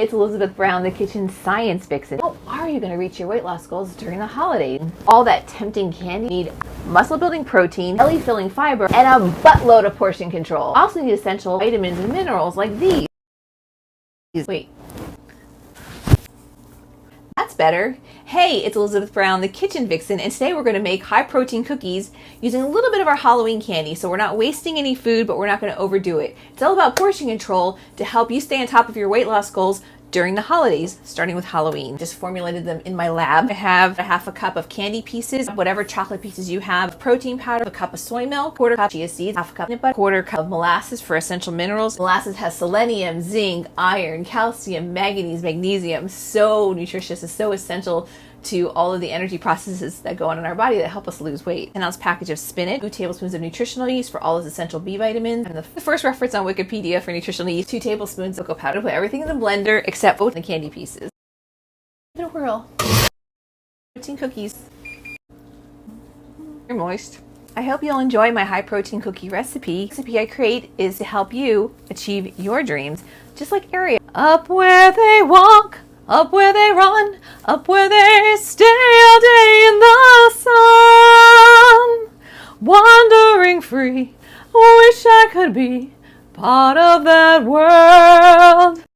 it's Elizabeth Brown, the kitchen science vixen. How are you going to reach your weight loss goals during the holidays? All that tempting candy, you need muscle building protein, belly filling fiber, and a buttload of portion control. Also need essential vitamins and minerals like these. Wait. That's better. Hey, it's Elizabeth Brown, the kitchen vixen, and today we're going to make high protein cookies using a little bit of our Halloween candy. So we're not wasting any food, but we're not going to overdo it. It's all about portion control to help you stay on top of your weight loss goals during the holidays, starting with Halloween. Just formulated them in my lab. I have a half a cup of candy pieces, whatever chocolate pieces you have, protein powder, a cup of soy milk, quarter cup of chia seeds, half a cup of butter, quarter cup of molasses for essential minerals. Molasses has selenium, zinc, iron, calcium, manganese, magnesium. So nutritious, it's so essential to all of the energy processes that go on in our body that help us lose weight. An ounce package of spinach, 2 tablespoons of nutritional yeast for all its essential B vitamins, and the first reference on Wikipedia for nutritional yeast, 2 tablespoons of cocoa powder. Put everything in the blender except for the candy pieces. Give it a whirl. Protein cookies. You're moist. I hope you'll enjoy my high protein cookie recipe. The recipe I create is to help you achieve your dreams, just like Ariel. Up where they walk, up where they run, up where they stay all day in the sun. Wandering free, wish I could be part of that world.